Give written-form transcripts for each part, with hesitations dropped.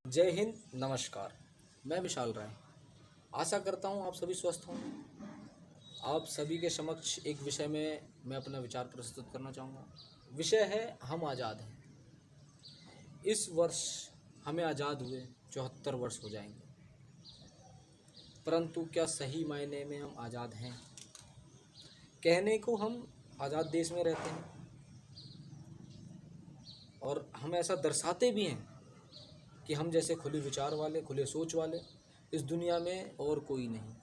जय हिंद, नमस्कार। मैं विशाल राय। आशा करता हूँ आप सभी स्वस्थ होंगे। आप सभी के समक्ष एक विषय में मैं अपना विचार प्रस्तुत करना चाहूँगा। विषय है हम आज़ाद हैं। इस वर्ष हमें आज़ाद हुए 74 वर्ष हो जाएंगे, परंतु क्या सही मायने में हम आज़ाद हैं? कहने को हम आज़ाद देश में रहते हैं और हम ऐसा दर्शाते भी हैं कि हम जैसे खुले विचार वाले, खुले सोच वाले इस दुनिया में और कोई नहीं।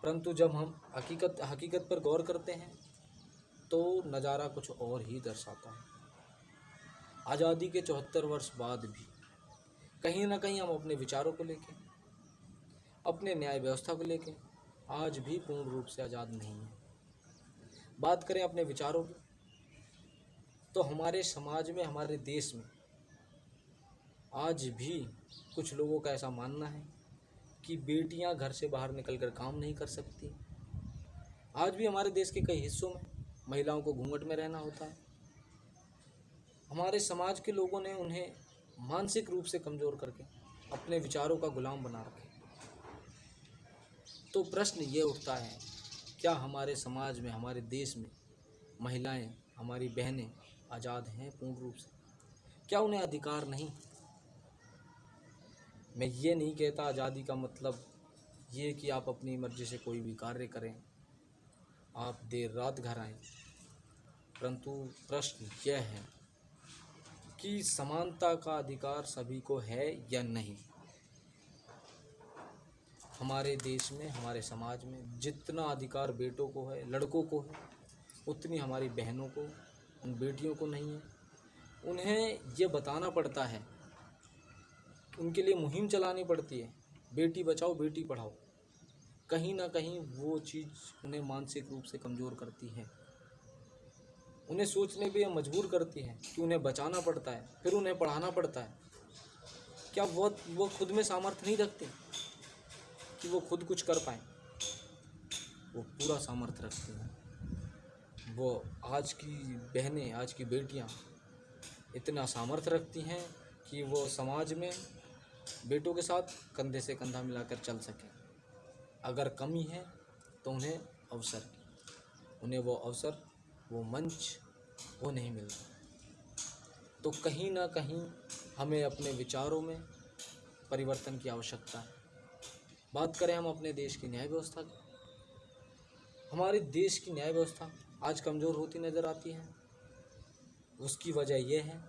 परंतु जब हम हकीकत पर गौर करते हैं तो नज़ारा कुछ और ही दर्शाता है। आज़ादी के 74 वर्ष बाद भी कहीं ना कहीं हम अपने विचारों को लेके, अपने न्याय व्यवस्था को लेके आज भी पूर्ण रूप से आज़ाद नहीं हैं। बात करें अपने विचारों की, तो हमारे समाज में, हमारे देश में आज भी कुछ लोगों का ऐसा मानना है कि बेटियां घर से बाहर निकलकर काम नहीं कर सकती। आज भी हमारे देश के कई हिस्सों में महिलाओं को घूंघट में रहना होता है। हमारे समाज के लोगों ने उन्हें मानसिक रूप से कमज़ोर करके अपने विचारों का गुलाम बना रखे। तो प्रश्न ये उठता है, क्या हमारे समाज में, हमारे देश में महिलाएं, हमारी बहनें आज़ाद हैं पूर्ण रूप से? क्या उन्हें अधिकार नहीं? मैं ये नहीं कहता आज़ादी का मतलब ये कि आप अपनी मर्ज़ी से कोई भी कार्य करें, आप देर रात घर आएं। परंतु प्रश्न यह है कि समानता का अधिकार सभी को है या नहीं। हमारे देश में, हमारे समाज में जितना अधिकार बेटों को है, लड़कों को है, उतनी हमारी बहनों को, उन बेटियों को नहीं है। उन्हें ये बताना पड़ता है, उनके लिए मुहिम चलानी पड़ती है, बेटी बचाओ बेटी पढ़ाओ। कहीं ना कहीं वो चीज़ उन्हें मानसिक रूप से कमज़ोर करती है, उन्हें सोचने पे मजबूर करती है कि उन्हें बचाना पड़ता है, फिर उन्हें पढ़ाना पड़ता है। क्या वो खुद में सामर्थ्य नहीं रखते कि वो खुद कुछ कर पाएँ? वो पूरा सामर्थ्य रखते हैं। वो आज की बहनें, आज की बेटियां इतना सामर्थ्य रखती हैं कि वो समाज में बेटों के साथ कंधे से कंधा मिलाकर चल सकें। अगर कमी है तो उन्हें अवसर की, उन्हें वो अवसर, वो मंच वो नहीं मिलता। तो कहीं ना कहीं हमें अपने विचारों में परिवर्तन की आवश्यकता है। बात करें हम अपने देश की न्याय व्यवस्था की, हमारे देश की न्याय व्यवस्था आज कमज़ोर होती नज़र आती है। उसकी वजह यह है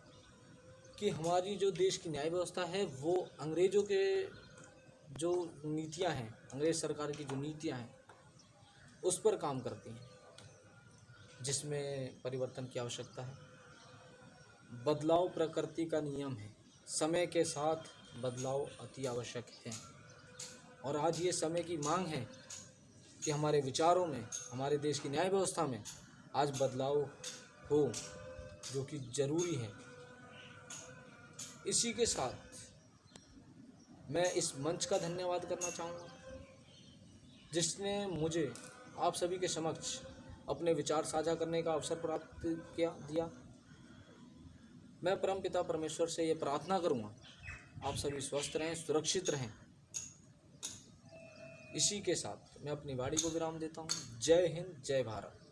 कि हमारी जो देश की न्याय व्यवस्था है वो अंग्रेज़ों के जो नीतियां हैं, अंग्रेज़ सरकार की जो नीतियां हैं उस पर काम करती हैं, जिसमें परिवर्तन की आवश्यकता है। बदलाव प्रकृति का नियम है, समय के साथ बदलाव अति आवश्यक है। और आज ये समय की मांग है कि हमारे विचारों में, हमारे देश की न्याय व्यवस्था में आज बदलाव हो, जो कि ज़रूरी है। इसी के साथ मैं इस मंच का धन्यवाद करना चाहूँगा जिसने मुझे आप सभी के समक्ष अपने विचार साझा करने का अवसर प्राप्त दिया। मैं परमपिता परमेश्वर से ये प्रार्थना करूँगा, आप सभी स्वस्थ रहें, सुरक्षित रहें। इसी के साथ मैं अपनी वाणी को विराम देता हूँ। जय हिंद, जय भारत।